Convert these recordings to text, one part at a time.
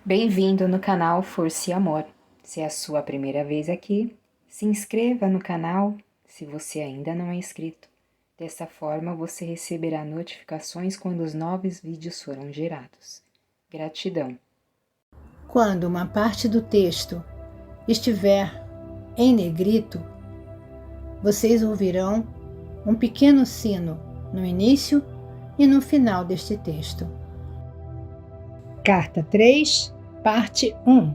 Bem-vindo no canal Força e Amor. Se é a sua primeira vez aqui, se inscreva no canal se você ainda não é inscrito. Dessa forma você receberá notificações quando os novos vídeos forem gerados. Gratidão. Quando uma parte do texto estiver em negrito, vocês ouvirão um pequeno sino no início e no final deste texto. Carta 3, parte 1.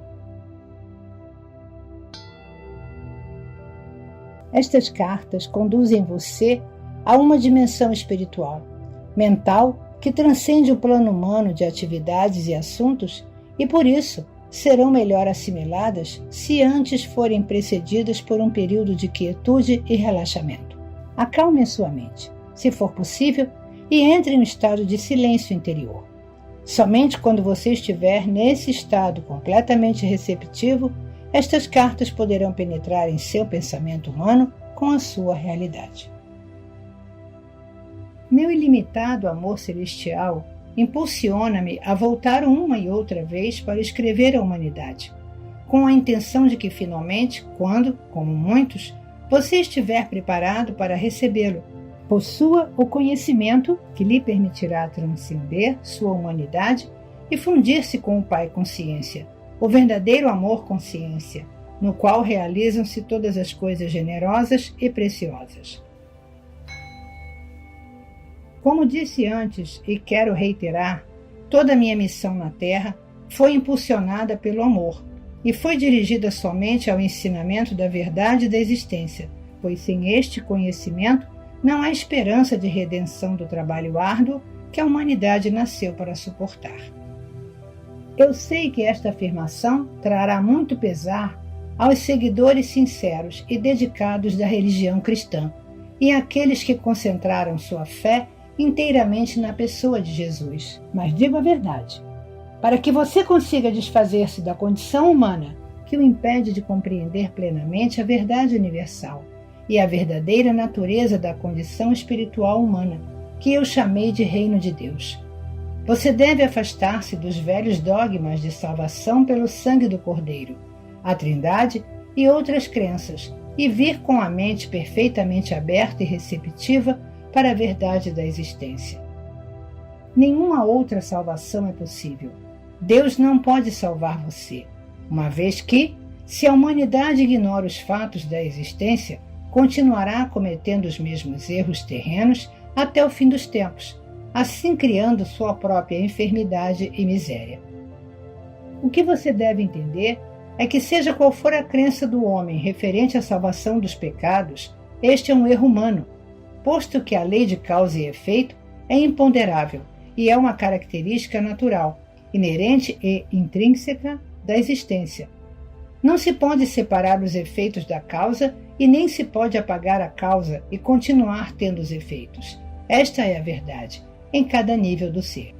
Estas cartas conduzem você a uma dimensão espiritual, mental, que transcende o plano humano de atividades e assuntos e, por isso, serão melhor assimiladas se antes forem precedidas por um período de quietude e relaxamento. Acalme a sua mente, se for possível, e entre em um estado de silêncio interior. Somente quando você estiver nesse estado completamente receptivo, estas cartas poderão penetrar em seu pensamento humano com a sua realidade. Meu ilimitado amor celestial impulsiona-me a voltar uma e outra vez para escrever a humanidade, com a intenção de que finalmente, quando, como muitos, você estiver preparado para recebê-lo, possua o conhecimento que lhe permitirá transcender sua humanidade e fundir-se com o Pai Consciência, o verdadeiro amor consciência, no qual realizam-se todas as coisas generosas e preciosas. Como disse antes e quero reiterar, toda a minha missão na Terra foi impulsionada pelo amor e foi dirigida somente ao ensinamento da verdade da existência, pois sem este conhecimento não há esperança de redenção do trabalho árduo que a humanidade nasceu para suportar. Eu sei que esta afirmação trará muito pesar aos seguidores sinceros e dedicados da religião cristã e àqueles que concentraram sua fé inteiramente na pessoa de Jesus. Mas digo a verdade. Para que você consiga desfazer-se da condição humana que o impede de compreender plenamente a verdade universal e a verdadeira natureza da condição espiritual humana, que eu chamei de Reino de Deus. Você deve afastar-se dos velhos dogmas de salvação pelo sangue do Cordeiro, a Trindade e outras crenças, e vir com a mente perfeitamente aberta e receptiva para a verdade da existência. Nenhuma outra salvação é possível. Deus não pode salvar você, uma vez que, se a humanidade ignora os fatos da existência, continuará cometendo os mesmos erros terrenos até o fim dos tempos, assim criando sua própria enfermidade e miséria. O que você deve entender é que, seja qual for a crença do homem referente à salvação dos pecados, este é um erro humano, posto que a lei de causa e efeito é imponderável e é uma característica natural, inerente e intrínseca da existência. Não se pode separar os efeitos da causa e nem se pode apagar a causa e continuar tendo os efeitos. Esta é a verdade, em cada nível do ser.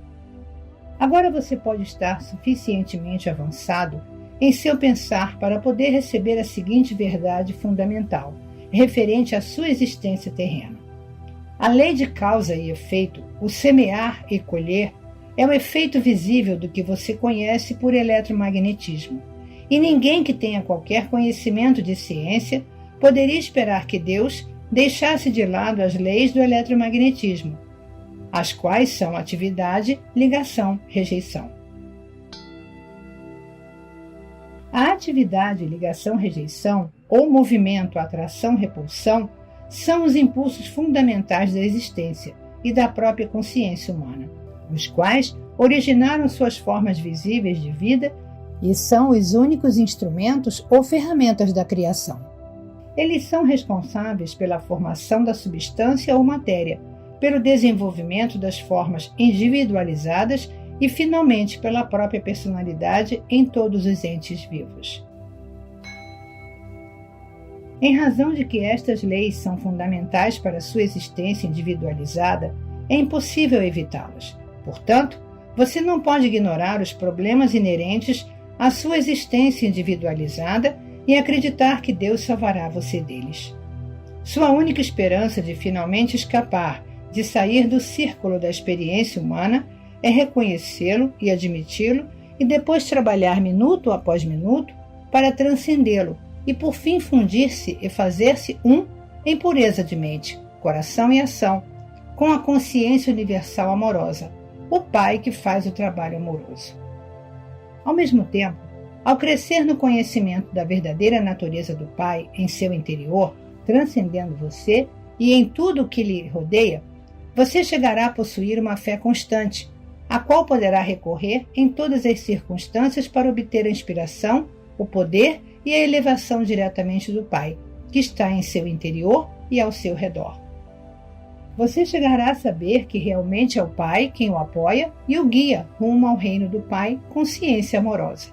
Agora você pode estar suficientemente avançado em seu pensar para poder receber a seguinte verdade fundamental, referente à sua existência terrena. A lei de causa e efeito, o semear e colher, é o efeito visível do que você conhece por eletromagnetismo. E ninguém que tenha qualquer conhecimento de ciência poderia esperar que Deus deixasse de lado as leis do eletromagnetismo, as quais são atividade, ligação, rejeição. A atividade, ligação, rejeição, ou movimento, atração, repulsão, são os impulsos fundamentais da existência e da própria consciência humana, os quais originaram suas formas visíveis de vida e são os únicos instrumentos ou ferramentas da criação. Eles são responsáveis pela formação da substância ou matéria, pelo desenvolvimento das formas individualizadas e, finalmente, pela própria personalidade em todos os entes vivos. Em razão de que estas leis são fundamentais para a sua existência individualizada, é impossível evitá-las. Portanto, você não pode ignorar os problemas inerentes à sua existência individualizada e acreditar que Deus salvará você deles. Sua única esperança de finalmente escapar, de sair do círculo da experiência humana, é reconhecê-lo e admiti-lo e depois trabalhar minuto após minuto para transcendê-lo e por fim fundir-se e fazer-se um em pureza de mente, coração e ação, com a consciência universal amorosa, o Pai que faz o trabalho amoroso. Ao mesmo tempo, ao crescer no conhecimento da verdadeira natureza do Pai em seu interior, transcendendo você e em tudo o que lhe rodeia, você chegará a possuir uma fé constante, a qual poderá recorrer em todas as circunstâncias para obter a inspiração, o poder e a elevação diretamente do Pai, que está em seu interior e ao seu redor. Você chegará a saber que realmente é o Pai quem o apoia e o guia rumo ao reino do Pai com ciência amorosa.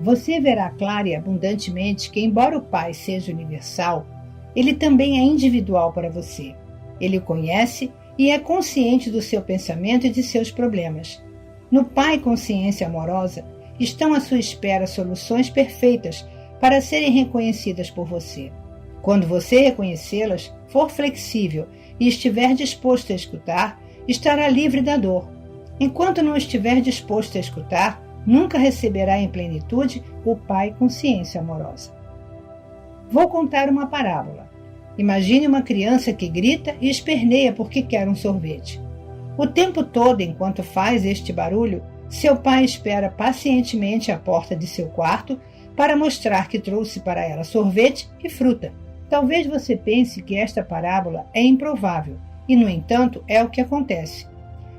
Você verá clara e abundantemente que, embora o Pai seja universal, ele também é individual para você. Ele o conhece e é consciente do seu pensamento e de seus problemas. No Pai com ciência amorosa estão à sua espera soluções perfeitas para serem reconhecidas por você. Quando você reconhecê-las, for flexível e estiver disposto a escutar, estará livre da dor. Enquanto não estiver disposto a escutar, nunca receberá em plenitude o Pai com ciência amorosa. Vou contar uma parábola. Imagine uma criança que grita e esperneia porque quer um sorvete. O tempo todo, enquanto faz este barulho, seu pai espera pacientemente à porta de seu quarto para mostrar que trouxe para ela sorvete e fruta. Talvez você pense que esta parábola é improvável, e, no entanto, é o que acontece.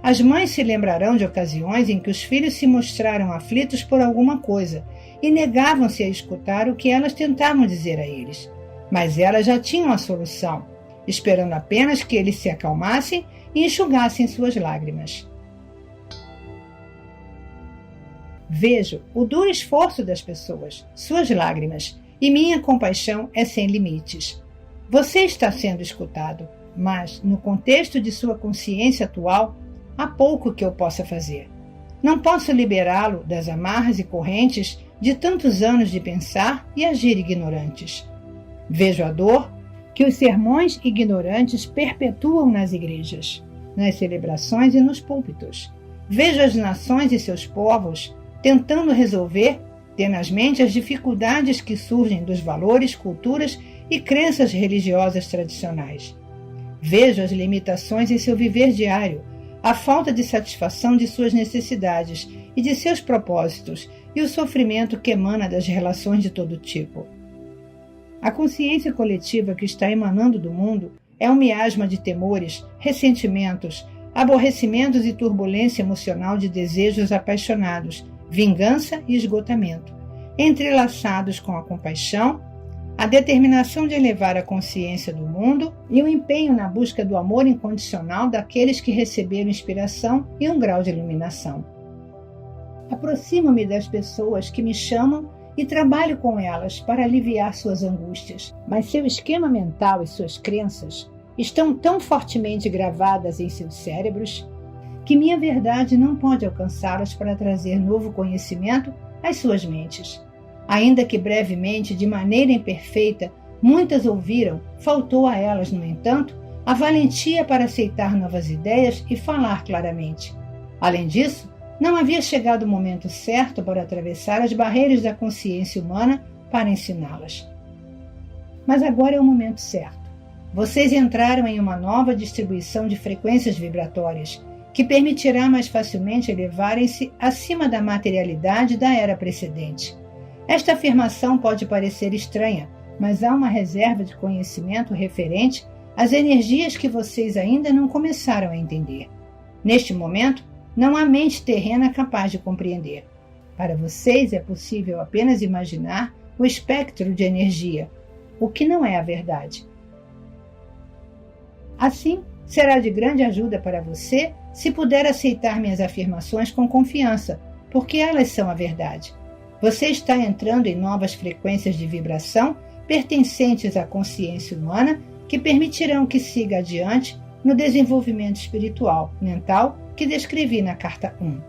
As mães se lembrarão de ocasiões em que os filhos se mostraram aflitos por alguma coisa e negavam-se a escutar o que elas tentavam dizer a eles. Mas elas já tinham a solução, esperando apenas que eles se acalmassem e enxugassem suas lágrimas. Vejo o duro esforço das pessoas, suas lágrimas, e minha compaixão é sem limites. Você está sendo escutado, mas, no contexto de sua consciência atual, há pouco que eu possa fazer. Não posso liberá-lo das amarras e correntes de tantos anos de pensar e agir ignorantes. Vejo a dor que os sermões ignorantes perpetuam nas igrejas, nas celebrações e nos púlpitos. Vejo as nações e seus povos tentando resolver tenazmente as dificuldades que surgem dos valores, culturas e crenças religiosas tradicionais. Vejo as limitações em seu viver diário, a falta de satisfação de suas necessidades e de seus propósitos e o sofrimento que emana das relações de todo tipo. A consciência coletiva que está emanando do mundo é um miasma de temores, ressentimentos, aborrecimentos e turbulência emocional de desejos apaixonados, vingança e esgotamento, entrelaçados com a compaixão, a determinação de elevar a consciência do mundo e o empenho na busca do amor incondicional daqueles que receberam inspiração e um grau de iluminação. Aproximo-me das pessoas que me chamam e trabalho com elas para aliviar suas angústias, mas seu esquema mental e suas crenças estão tão fortemente gravadas em seus cérebros que minha verdade não pode alcançá-las para trazer novo conhecimento às suas mentes. Ainda que brevemente, de maneira imperfeita, muitas ouviram, faltou a elas, no entanto, a valentia para aceitar novas ideias e falar claramente. Além disso, não havia chegado o momento certo para atravessar as barreiras da consciência humana para ensiná-las. Mas agora é o momento certo. Vocês entraram em uma nova distribuição de frequências vibratórias, que permitirá mais facilmente elevarem-se acima da materialidade da era precedente. Esta afirmação pode parecer estranha, mas há uma reserva de conhecimento referente às energias que vocês ainda não começaram a entender. Neste momento, não há mente terrena capaz de compreender. Para vocês é possível apenas imaginar o espectro de energia, o que não é a verdade. Assim, será de grande ajuda para você se puder aceitar minhas afirmações com confiança, porque elas são a verdade. Você está entrando em novas frequências de vibração pertencentes à consciência humana que permitirão que siga adiante no desenvolvimento espiritual, mental, que descrevi na carta 1.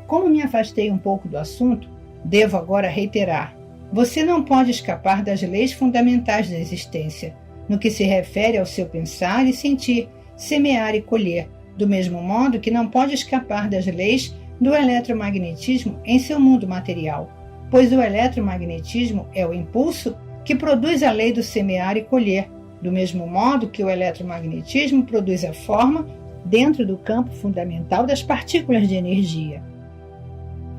Como me afastei um pouco do assunto, devo agora reiterar. Você não pode escapar das leis fundamentais da existência, no que se refere ao seu pensar e sentir, semear e colher, do mesmo modo que não pode escapar das leis do eletromagnetismo em seu mundo material, pois o eletromagnetismo é o impulso que produz a lei do semear e colher, do mesmo modo que o eletromagnetismo produz a forma dentro do campo fundamental das partículas de energia.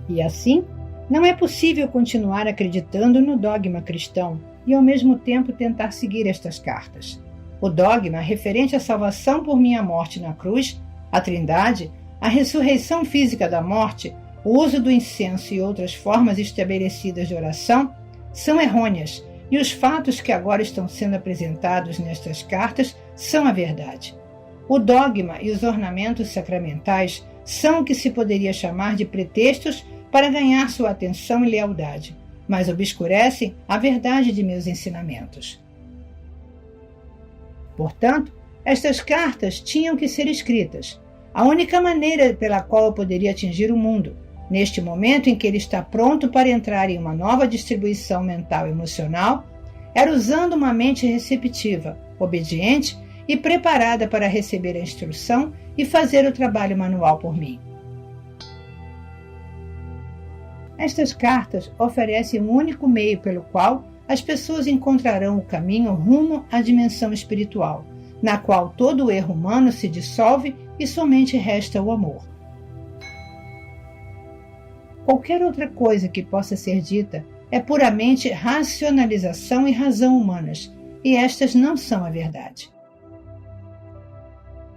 E assim, não é possível continuar acreditando no dogma cristão e ao mesmo tempo tentar seguir estas cartas. O dogma referente à salvação por minha morte na cruz, a Trindade, a ressurreição física da morte, o uso do incenso e outras formas estabelecidas de oração são errôneas, e os fatos que agora estão sendo apresentados nestas cartas são a verdade. O dogma e os ornamentos sacramentais são o que se poderia chamar de pretextos para ganhar sua atenção e lealdade, mas obscurecem a verdade de meus ensinamentos. Portanto, estas cartas tinham que ser escritas. A única maneira pela qual eu poderia atingir o mundo, neste momento em que ele está pronto para entrar em uma nova distribuição mental e emocional, era usando uma mente receptiva, obediente e preparada para receber a instrução e fazer o trabalho manual por mim. Estas cartas oferecem um único meio pelo qual as pessoas encontrarão o caminho rumo à dimensão espiritual, na qual todo o erro humano se dissolve e somente resta o amor. Qualquer outra coisa que possa ser dita é puramente racionalização e razão humanas, e estas não são a verdade.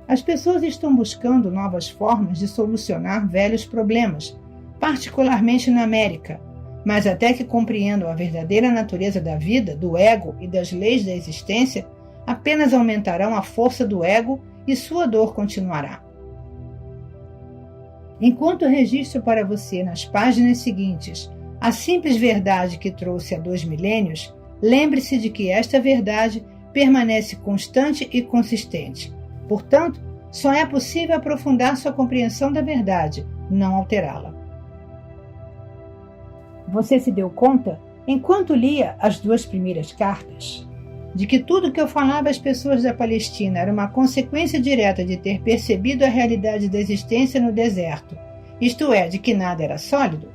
As pessoas estão buscando novas formas de solucionar velhos problemas, particularmente na América, mas até que compreendam a verdadeira natureza da vida, do ego e das leis da existência, apenas aumentarão a força do ego e sua dor continuará. Enquanto registro para você nas páginas seguintes a simples verdade que trouxe há 2 milênios, lembre-se de que esta verdade permanece constante e consistente. Portanto, só é possível aprofundar sua compreensão da verdade, não alterá-la. Você se deu conta, enquanto lia as 2 primeiras cartas, de que tudo que eu falava às pessoas da Palestina era uma consequência direta de ter percebido a realidade da existência no deserto, isto é, de que nada era sólido?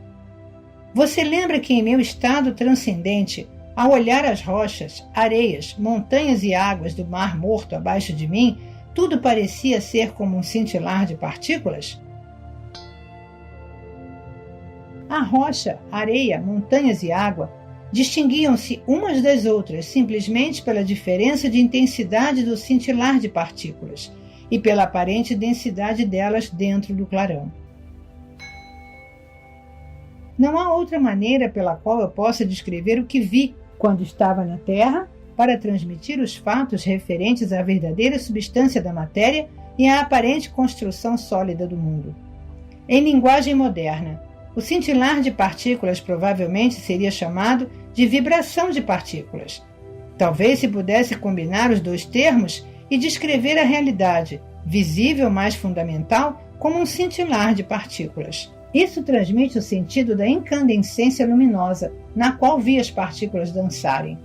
Você lembra que em meu estado transcendente, ao olhar as rochas, areias, montanhas e águas do Mar Morto abaixo de mim, tudo parecia ser como um cintilar de partículas? A rocha, areia, montanhas e água distinguiam-se umas das outras simplesmente pela diferença de intensidade do cintilar de partículas e pela aparente densidade delas dentro do clarão. Não há outra maneira pela qual eu possa descrever o que vi quando estava na Terra para transmitir os fatos referentes à verdadeira substância da matéria e à aparente construção sólida do mundo. Em linguagem moderna, o cintilar de partículas provavelmente seria chamado de vibração de partículas. Talvez se pudesse combinar os 2 termos e descrever a realidade, visível mais fundamental, como um cintilar de partículas. Isso transmite o sentido da incandescência luminosa, na qual vi as partículas dançarem.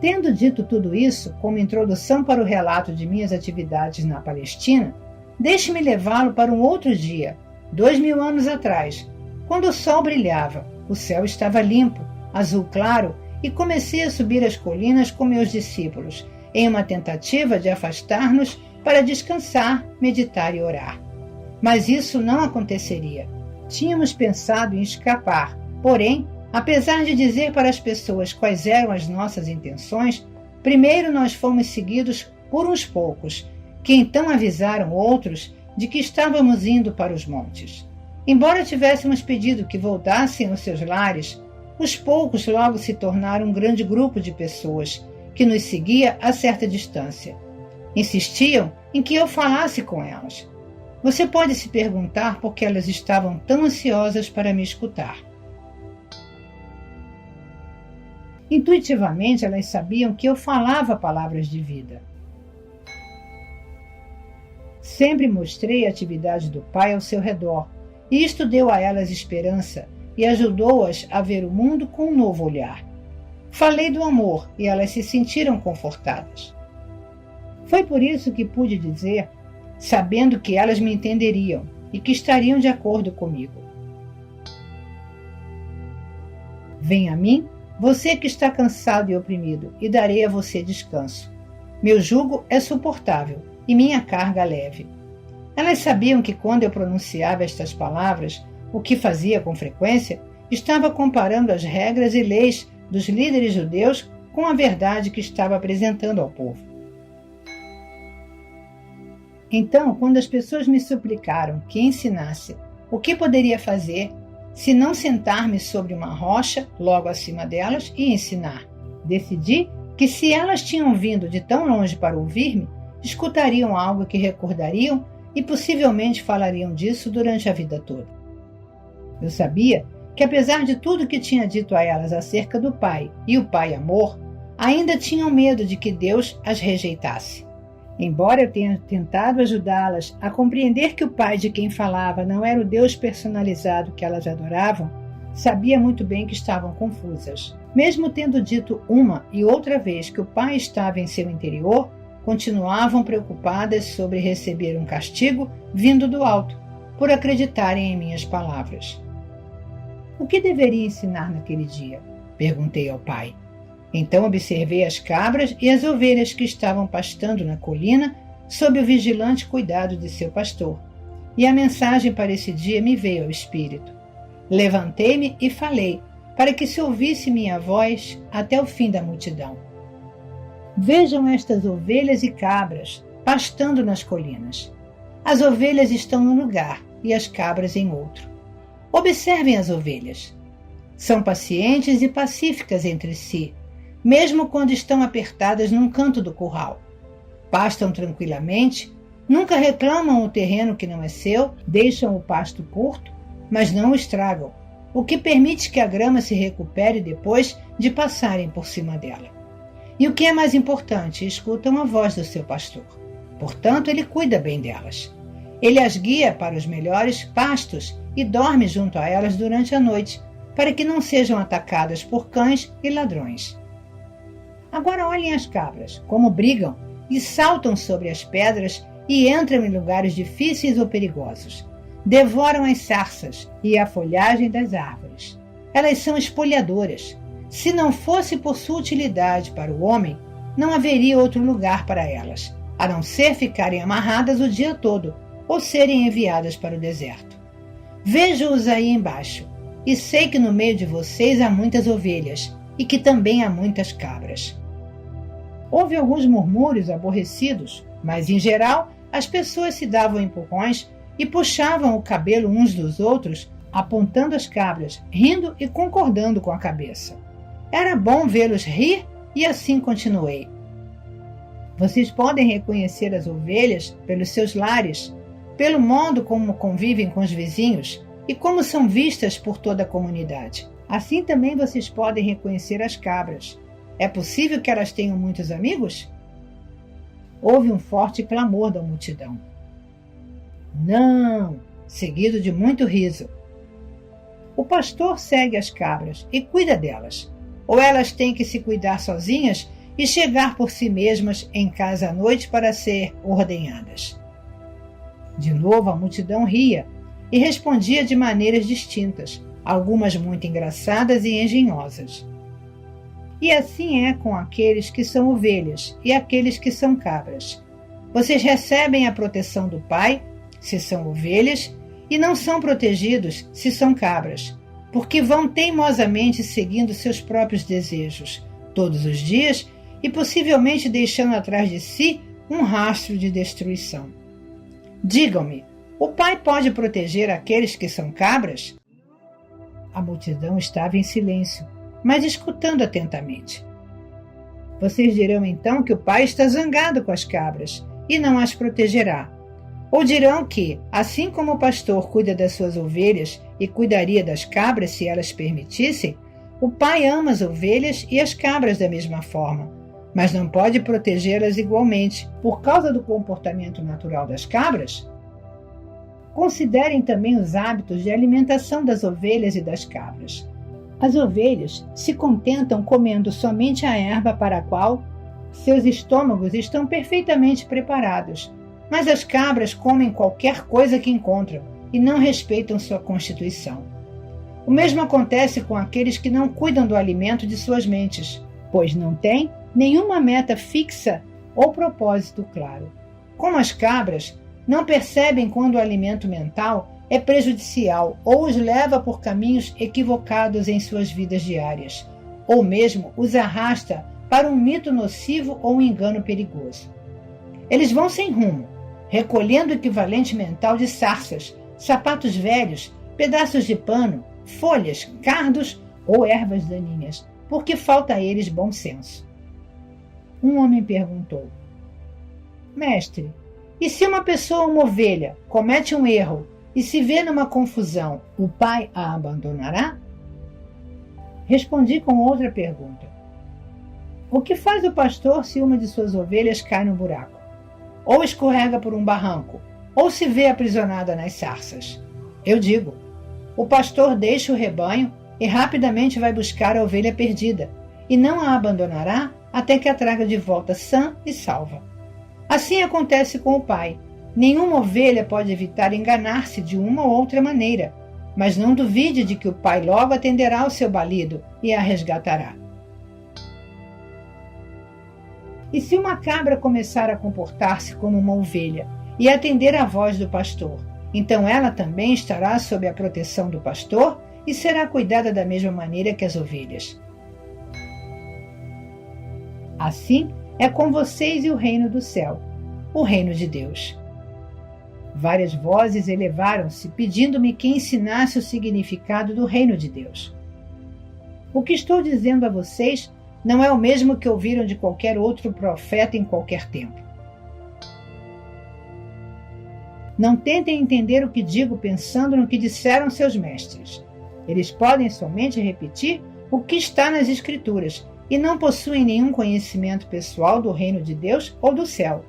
Tendo dito tudo isso, como introdução para o relato de minhas atividades na Palestina, deixe-me levá-lo para um outro dia, 2000 anos atrás, quando o sol brilhava, o céu estava limpo, azul claro, e comecei a subir as colinas com meus discípulos, em uma tentativa de afastar-nos para descansar, meditar e orar. Mas isso não aconteceria. Tínhamos pensado em escapar, porém, apesar de dizer para as pessoas quais eram as nossas intenções, primeiro nós fomos seguidos por uns poucos, que então avisaram outros de que estávamos indo para os montes. Embora tivéssemos pedido que voltassem aos seus lares, os poucos logo se tornaram um grande grupo de pessoas que nos seguia a certa distância. Insistiam em que eu falasse com elas. Você pode se perguntar por que elas estavam tão ansiosas para me escutar. Intuitivamente, elas sabiam que eu falava palavras de vida. Sempre mostrei a atividade do Pai ao seu redor, e isto deu a elas esperança e ajudou-as a ver o mundo com um novo olhar. Falei do amor e elas se sentiram confortadas. Foi por isso que pude dizer, sabendo que elas me entenderiam e que estariam de acordo comigo. Venha a mim, você que está cansado e oprimido, e darei a você descanso. Meu jugo é suportável e minha carga leve. Elas sabiam que quando eu pronunciava estas palavras, o que fazia com frequência, estava comparando as regras e leis dos líderes judeus com a verdade que estava apresentando ao povo. Então, quando as pessoas me suplicaram que ensinasse o que poderia fazer, se não sentar-me sobre uma rocha logo acima delas e ensinar, decidi que se elas tinham vindo de tão longe para ouvir-me, escutariam algo que recordariam e possivelmente falariam disso durante a vida toda. Eu sabia que, apesar de tudo que tinha dito a elas acerca do Pai e o Pai amor, ainda tinham medo de que Deus as rejeitasse. Embora eu tenha tentado ajudá-las a compreender que o Pai de quem falava não era o Deus personalizado que elas adoravam, sabia muito bem que estavam confusas. Mesmo tendo dito uma e outra vez que o Pai estava em seu interior, continuavam preocupadas sobre receber um castigo vindo do alto, por acreditarem em minhas palavras. O que deveria ensinar naquele dia? Perguntei ao pai. Então observei as cabras e as ovelhas que estavam pastando na colina sob o vigilante cuidado de seu pastor. E a mensagem para esse dia me veio ao espírito. Levantei-me e falei, para que se ouvisse minha voz até o fim da multidão. Vejam estas ovelhas e cabras pastando nas colinas. As ovelhas estão num lugar e as cabras em outro. Observem as ovelhas. São pacientes e pacíficas entre si, mesmo quando estão apertadas num canto do curral. Pastam tranquilamente, nunca reclamam o terreno que não é seu, deixam o pasto curto, mas não o estragam, o que permite que a grama se recupere depois de passarem por cima dela. E o que é mais importante, escutam a voz do seu pastor. Portanto, ele cuida bem delas. Ele as guia para os melhores pastos e dorme junto a elas durante a noite, para que não sejam atacadas por cães e ladrões. Agora olhem as cabras, como brigam e saltam sobre as pedras e entram em lugares difíceis ou perigosos. Devoram as sarças e a folhagem das árvores. Elas são espolhadoras. Se não fosse por sua utilidade para o homem, não haveria outro lugar para elas, a não ser ficarem amarradas o dia todo ou serem enviadas para o deserto. Vejo-os aí embaixo, e sei que no meio de vocês há muitas ovelhas, e que também há muitas cabras. Houve alguns murmúrios aborrecidos, mas, em geral, as pessoas se davam empurrões e puxavam o cabelo uns dos outros, apontando as cabras, rindo e concordando com a cabeça. Era bom vê-los rir e assim continuei. Vocês podem reconhecer as ovelhas pelos seus lares, pelo modo como convivem com os vizinhos e como são vistas por toda a comunidade. Assim também vocês podem reconhecer as cabras. É possível que elas tenham muitos amigos? Houve um forte clamor da multidão. Não! Seguido de muito riso. O pastor segue as cabras e cuida delas. Ou elas têm que se cuidar sozinhas e chegar por si mesmas em casa à noite para ser ordenhadas. De novo a multidão ria e respondia de maneiras distintas, algumas muito engraçadas e engenhosas. E assim é com aqueles que são ovelhas e aqueles que são cabras. Vocês recebem a proteção do Pai, se são ovelhas, e não são protegidos se são cabras, porque vão teimosamente seguindo seus próprios desejos, todos os dias, e possivelmente deixando atrás de si um rastro de destruição. Digam-me, o Pai pode proteger aqueles que são cabras? A multidão estava em silêncio, mas escutando atentamente. Vocês dirão então que o Pai está zangado com as cabras e não as protegerá. Ou dirão que, assim como o pastor cuida das suas ovelhas e cuidaria das cabras se elas permitissem, o Pai ama as ovelhas e as cabras da mesma forma, mas não pode protegê-las igualmente, por causa do comportamento natural das cabras? Considerem também os hábitos de alimentação das ovelhas e das cabras. As ovelhas se contentam comendo somente a erva para a qual seus estômagos estão perfeitamente preparados, mas as cabras comem qualquer coisa que encontram e não respeitam sua constituição. O mesmo acontece com aqueles que não cuidam do alimento de suas mentes, pois não têm nenhuma meta fixa ou propósito claro. Como as cabras, não percebem quando o alimento mental é prejudicial ou os leva por caminhos equivocados em suas vidas diárias, ou mesmo os arrasta para um mito nocivo ou um engano perigoso. Eles vão sem rumo, recolhendo o equivalente mental de sarças, sapatos velhos, pedaços de pano, folhas, cardos ou ervas daninhas, porque falta a eles bom senso. Um homem perguntou: Mestre, e se uma pessoa, uma ovelha, comete um erro e se vê numa confusão, o pai a abandonará? Respondi com outra pergunta: O que faz o pastor se uma de suas ovelhas cai no buraco, ou escorrega por um barranco, ou se vê aprisionada nas sarças? Eu digo: o pastor deixa o rebanho e rapidamente vai buscar a ovelha perdida, e não a abandonará até que a traga de volta sã e salva. Assim acontece com o pai. Nenhuma ovelha pode evitar enganar-se de uma ou outra maneira, mas não duvide de que o pai logo atenderá ao seu balido e a resgatará. E se uma cabra começar a comportar-se como uma ovelha e atender à voz do pastor, então ela também estará sob a proteção do pastor e será cuidada da mesma maneira que as ovelhas. Assim é com vocês e o reino do céu, o reino de Deus. Várias vozes elevaram-se pedindo-me que ensinasse o significado do reino de Deus. O que estou dizendo a vocês não é o mesmo que ouviram de qualquer outro profeta em qualquer tempo. Não tentem entender o que digo pensando no que disseram seus mestres. Eles podem somente repetir o que está nas Escrituras e não possuem nenhum conhecimento pessoal do reino de Deus ou do céu.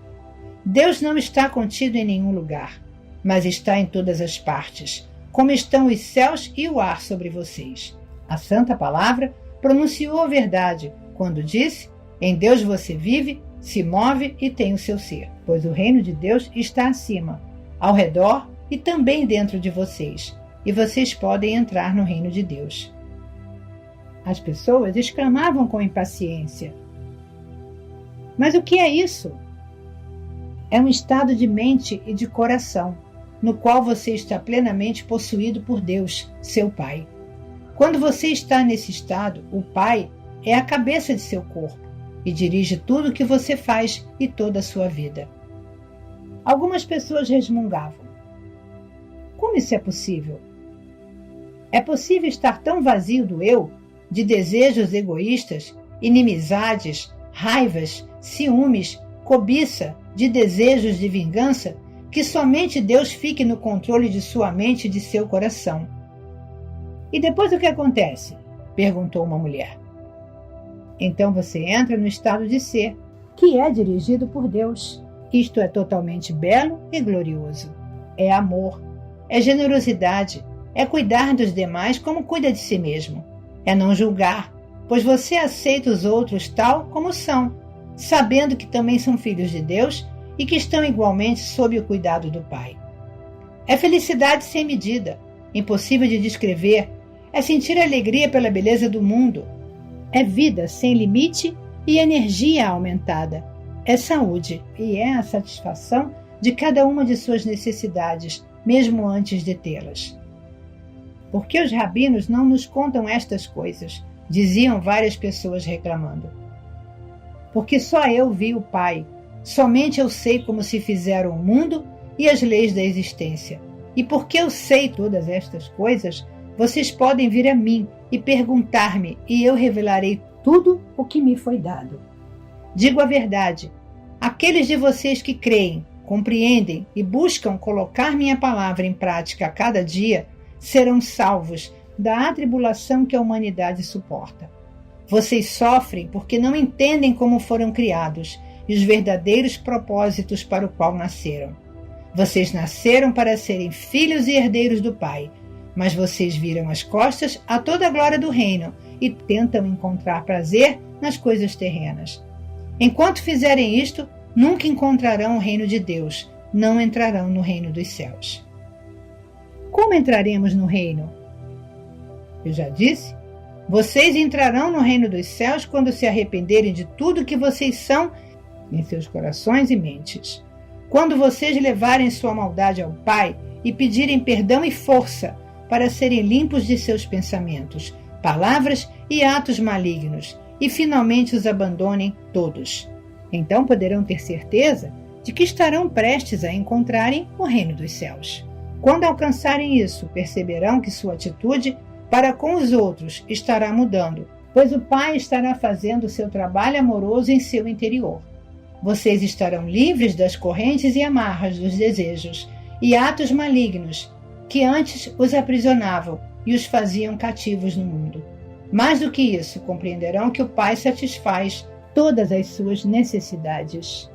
Deus não está contido em nenhum lugar, mas está em todas as partes, como estão os céus e o ar sobre vocês. A Santa Palavra pronunciou a verdade quando disse: em Deus você vive, se move e tem o seu ser, pois o reino de Deus está acima, ao redor e também dentro de vocês, e vocês podem entrar no reino de Deus. As pessoas exclamavam com impaciência: Mas o que é isso? É um estado de mente e de coração, no qual você está plenamente possuído por Deus, seu Pai. Quando você está nesse estado, o Pai é a cabeça de seu corpo e dirige tudo o que você faz e toda a sua vida. Algumas pessoas resmungavam: Como isso é possível? É possível estar tão vazio do eu, de desejos egoístas, inimizades, raivas, ciúmes, cobiça, de desejos de vingança, que somente Deus fique no controle de sua mente e de seu coração. E depois o que acontece? Perguntou uma mulher. Então você entra no estado de ser, que é dirigido por Deus. Isto é totalmente belo e glorioso. É amor, é generosidade, é cuidar dos demais como cuida de si mesmo. É não julgar, pois você aceita os outros tal como são, sabendo que também são filhos de Deus e que estão igualmente sob o cuidado do Pai. É felicidade sem medida, impossível de descrever, é sentir alegria pela beleza do mundo, é vida sem limite e energia aumentada, é saúde e é a satisfação de cada uma de suas necessidades, mesmo antes de tê-las. Por que os rabinos não nos contam estas coisas? Diziam várias pessoas reclamando. Porque só eu vi o Pai, somente eu sei como se fizeram o mundo e as leis da existência. E porque eu sei todas estas coisas, vocês podem vir a mim e perguntar-me, e eu revelarei tudo o que me foi dado. Digo a verdade, aqueles de vocês que creem, compreendem e buscam colocar minha palavra em prática a cada dia, serão salvos da atribulação que a humanidade suporta. Vocês sofrem porque não entendem como foram criados e os verdadeiros propósitos para o qual nasceram. Vocês nasceram para serem filhos e herdeiros do Pai, mas vocês viram as costas a toda a glória do reino e tentam encontrar prazer nas coisas terrenas. Enquanto fizerem isto, nunca encontrarão o reino de Deus, não entrarão no reino dos céus. Como entraremos no reino? Eu já disse, vocês entrarão no reino dos céus quando se arrependerem de tudo que vocês são em seus corações e mentes. Quando vocês levarem sua maldade ao Pai e pedirem perdão e força para serem limpos de seus pensamentos, palavras e atos malignos, e finalmente os abandonem todos. Então poderão ter certeza de que estarão prestes a encontrarem o reino dos céus. Quando alcançarem isso, perceberão que sua atitude para com os outros estará mudando, pois o Pai estará fazendo o seu trabalho amoroso em seu interior. Vocês estarão livres das correntes e amarras dos desejos e atos malignos que antes os aprisionavam e os faziam cativos no mundo. Mais do que isso, compreenderão que o Pai satisfaz todas as suas necessidades.